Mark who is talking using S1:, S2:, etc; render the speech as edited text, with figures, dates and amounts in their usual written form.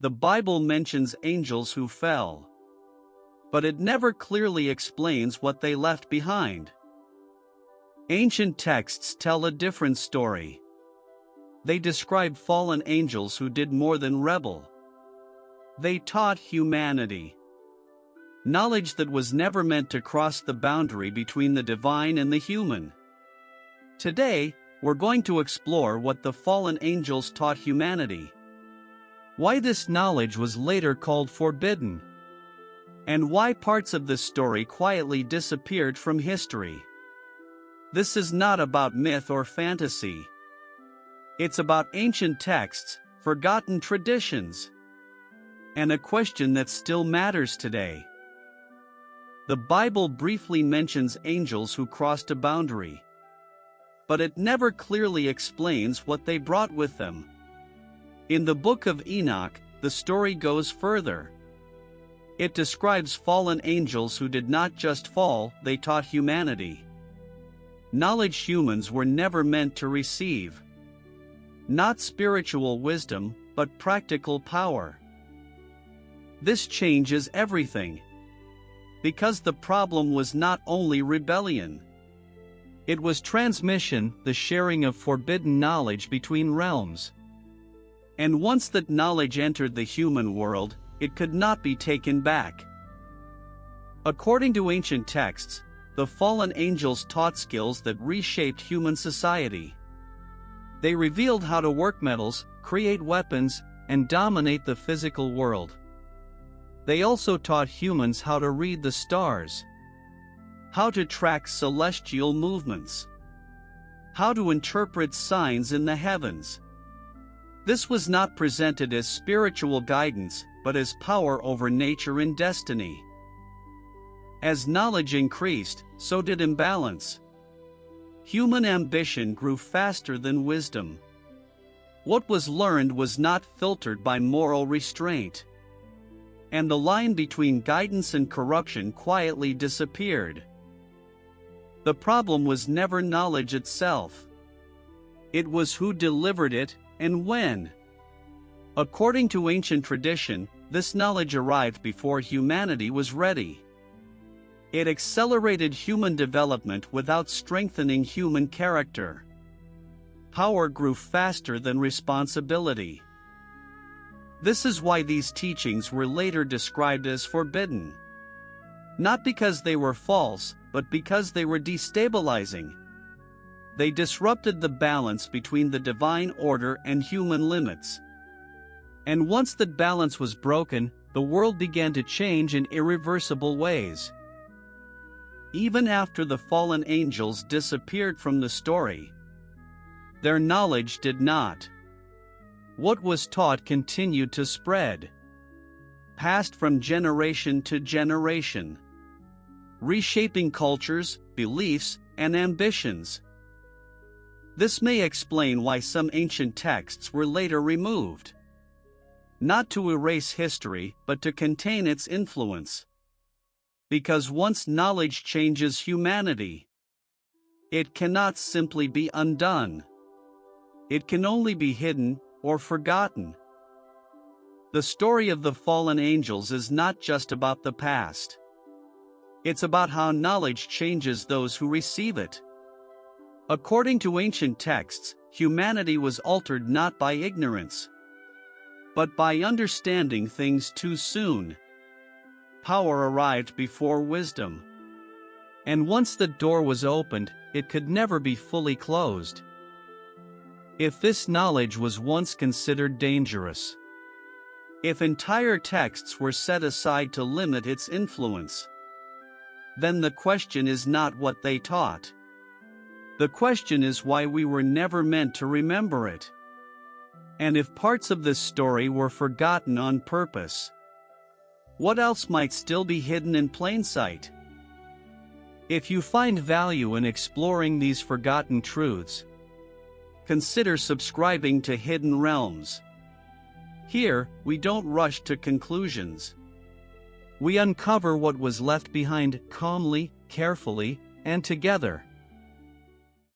S1: The Bible mentions angels who fell, but it never clearly explains what they left behind. Ancient texts tell a different story. They describe fallen angels who did more than rebel. They taught humanity knowledge that was never meant to cross the boundary between the divine and the human. Today, we're going to explore what the fallen angels taught humanity, why this knowledge was later called forbidden, and why parts of this story quietly disappeared from history. This is not about myth or fantasy. It's about ancient texts, forgotten traditions, and a question that still matters today. The Bible briefly mentions angels who crossed a boundary, but it never clearly explains what they brought with them. In the Book of Enoch, the story goes further. It describes fallen angels who did not just fall, they taught humanity knowledge humans were never meant to receive. Not spiritual wisdom, but practical power. This changes everything, because the problem was not only rebellion. It was transmission, the sharing of forbidden knowledge between realms. And once that knowledge entered the human world, it could not be taken back. According to ancient texts, the fallen angels taught skills that reshaped human society. They revealed how to work metals, create weapons, and dominate the physical world. They also taught humans how to read the stars, how to track celestial movements, how to interpret signs in the heavens. This was not presented as spiritual guidance, but as power over nature and destiny. As knowledge increased, so did imbalance. Human ambition grew faster than wisdom. What was learned was not filtered by moral restraint, and the line between guidance and corruption quietly disappeared. The problem was never knowledge itself. It was who delivered it, and when. According to ancient tradition, this knowledge arrived before humanity was ready. It accelerated human development without strengthening human character. Power grew faster than responsibility. This is why these teachings were later described as forbidden. Not because they were false, but because they were destabilizing. They disrupted the balance between the divine order and human limits. And once that balance was broken, the world began to change in irreversible ways. Even after the fallen angels disappeared from the story, their knowledge did not. What was taught continued to spread, passed from generation to generation, reshaping cultures, beliefs, and ambitions. This may explain why some ancient texts were later removed. Not to erase history, but to contain its influence. Because once knowledge changes humanity, it cannot simply be undone. It can only be hidden or forgotten. The story of the fallen angels is not just about the past. It's about how knowledge changes those who receive it. According to ancient texts, humanity was altered not by ignorance, but by understanding things too soon. Power arrived before wisdom. And once the door was opened, it could never be fully closed. If this knowledge was once considered dangerous, if entire texts were set aside to limit its influence, then the question is not what they taught. The question is why we were never meant to remember it. And if parts of this story were forgotten on purpose, what else might still be hidden in plain sight? If you find value in exploring these forgotten truths, consider subscribing to Hidden Realms. Here, we don't rush to conclusions. We uncover what was left behind calmly, carefully, and together.